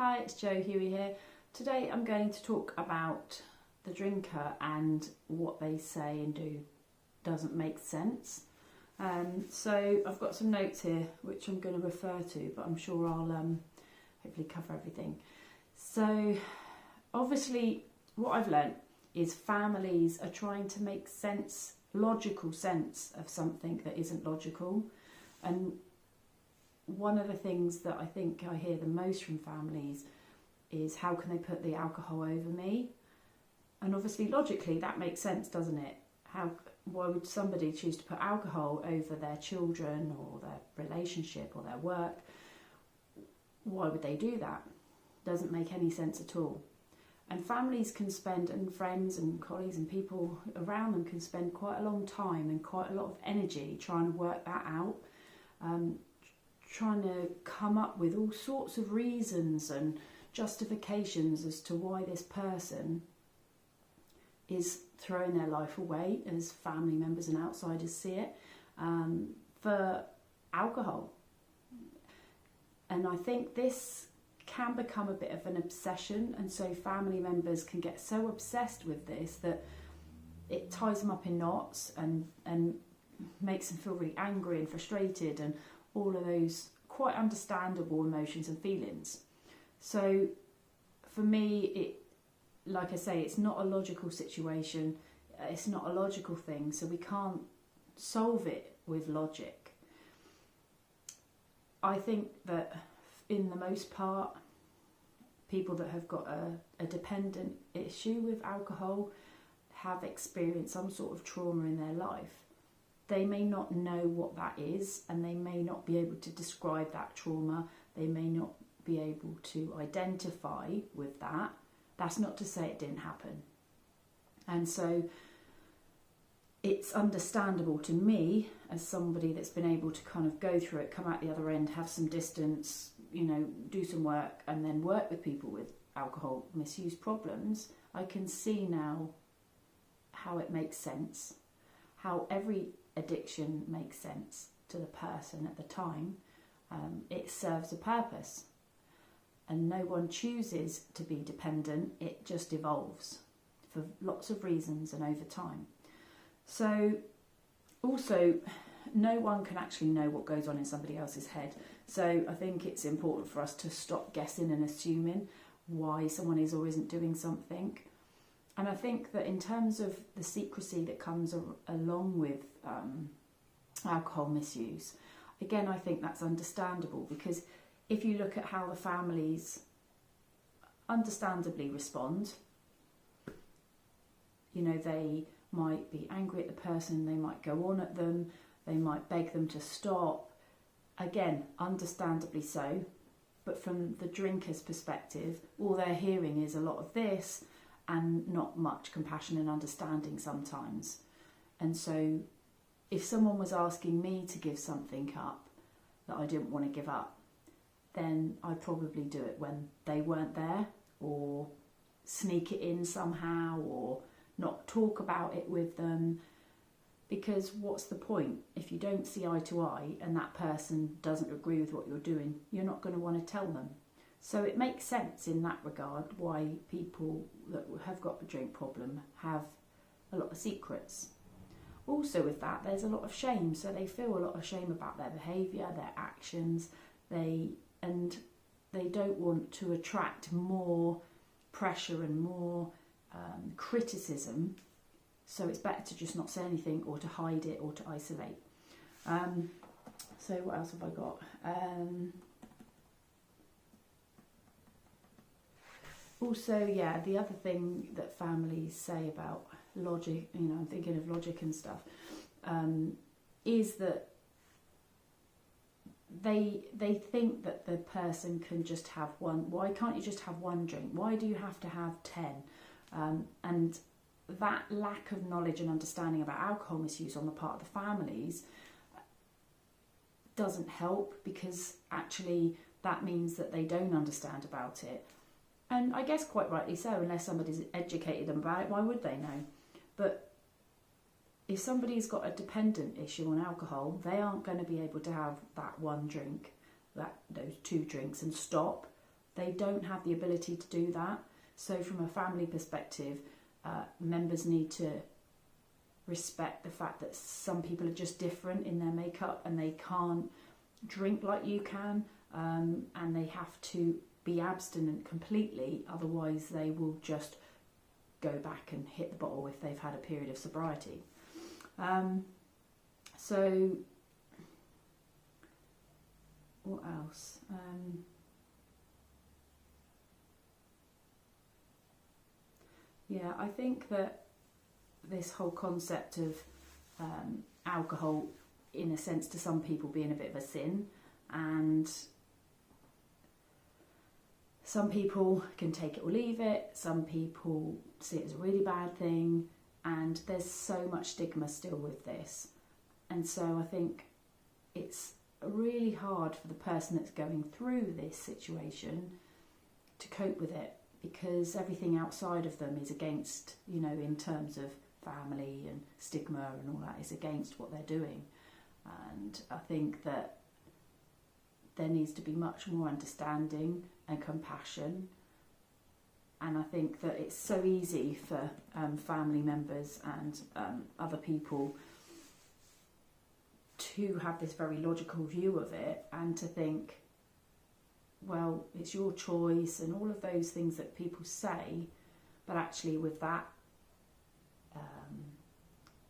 Hi, it's Jo Huey here. Today I'm going to talk about the drinker and what they say and do doesn't make sense. So I've got some notes here which I'm going to refer to, but I'm sure I'll hopefully cover everything. So obviously what I've learnt is families are trying to make sense, logical sense of something that isn't logical. And one of the things that I think I hear the most from families is, how can they put the alcohol over me? And obviously logically that makes sense, doesn't it? Why would somebody choose to put alcohol over their children or their relationship or their work? Why would they do that? Doesn't make any sense at all. And families can spend, and friends and colleagues and people around them can spend quite a long time and quite a lot of energy trying to work that out, trying to come up with all sorts of reasons and justifications as to why this person is throwing their life away, as family members and outsiders see it, for alcohol. And I think this can become a bit of an obsession, and so family members can get so obsessed with this that it ties them up in knots and makes them feel really angry and frustrated and all of those quite understandable emotions and feelings. So for me, like I say, it's not a logical situation, it's not a logical thing, so we can't solve it with logic. I think that in the most part, people that have got a dependent issue with alcohol have experienced some sort of trauma in their life. They may not know what that is, and they may not be able to describe that trauma. They may not be able to identify with that. That's not to say it didn't happen. And so it's understandable to me, as somebody that's been able to kind of go through it, come out the other end, have some distance, do some work, and then work with people with alcohol misuse problems. I can see now how it makes sense, how every addiction makes sense to the person at the time. It serves a purpose, and no one chooses to be dependent. It just evolves for lots of reasons and over time. So also, no one can actually know what goes on in somebody else's head, so I think it's important for us to stop guessing and assuming why someone is or isn't doing something. And I think that in terms of the secrecy that comes along with alcohol misuse, again, I think that's understandable, because if you look at how the families understandably respond, they might be angry at the person, they might go on at them, they might beg them to stop, again, understandably so. But from the drinker's perspective, all they're hearing is a lot of this and not much compassion and understanding sometimes. And so if someone was asking me to give something up that I didn't want to give up, then I'd probably do it when they weren't there, or sneak it in somehow, or not talk about it with them. Because what's the point? If you don't see eye to eye and that person doesn't agree with what you're doing, you're not going to want to tell them. So it makes sense in that regard why people that have got a drink problem have a lot of secrets. Also with that, there's a lot of shame. So they feel a lot of shame about their behaviour, their actions. They don't want to attract more pressure and more criticism. So it's better to just not say anything, or to hide it, or to isolate. So what else have I got? Also, the other thing that families say about logic, I'm thinking of logic and stuff, is that they think that the person can just have one. Why can't you just have one drink? Why do you have to have 10? And that lack of knowledge and understanding about alcohol misuse on the part of the families doesn't help, because actually that means that they don't understand about it. And I guess quite rightly so, unless somebody's educated them about it, why would they know? But if somebody's got a dependent issue on alcohol, they aren't going to be able to have that one drink, those 2 drinks and stop. They don't have the ability to do that. So from a family perspective, members need to respect the fact that some people are just different in their makeup and they can't drink like you can, and they have to be abstinent completely, otherwise they will just go back and hit the bottle if they've had a period of sobriety. So what else? Yeah, I think that this whole concept of alcohol, in a sense, to some people being a bit of a sin, and some people can take it or leave it, some people see it as a really bad thing, and there's so much stigma still with this. And so I think it's really hard for the person that's going through this situation to cope with it, because everything outside of them is against, you know, in terms of family and stigma and all that, is against what they're doing. And I think that there needs to be much more understanding and compassion. And I think that it's so easy for family members and other people to have this very logical view of it and to think, well, it's your choice and all of those things that people say. But actually with that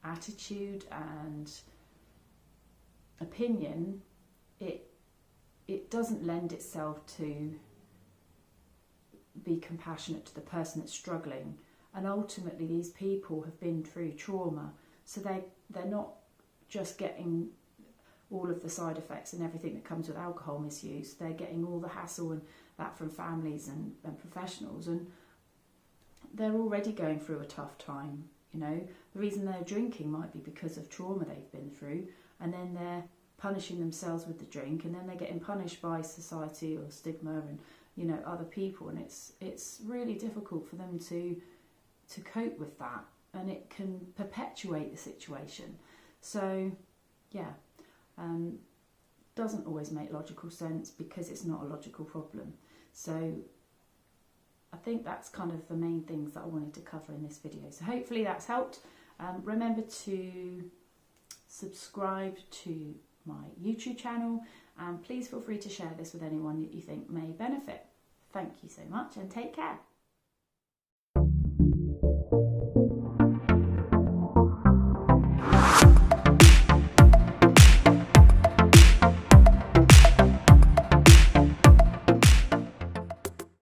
attitude and opinion, it doesn't lend itself to be compassionate to the person that's struggling. And ultimately these people have been through trauma, so they're not just getting all of the side effects and everything that comes with alcohol misuse. They're getting all the hassle and that from families and professionals, and they're already going through a tough time. You know, the reason they're drinking might be because of trauma they've been through, and then they're punishing themselves with the drink, and then they're getting punished by society or stigma and, you know, other people, and it's really difficult for them to cope with that, and it can perpetuate the situation. So yeah, doesn't always make logical sense because it's not a logical problem. So I think that's kind of the main things that I wanted to cover in this video. So hopefully that's helped. Remember to subscribe to my YouTube channel, and please feel free to share this with anyone that you think may benefit. Thank you so much, and take care.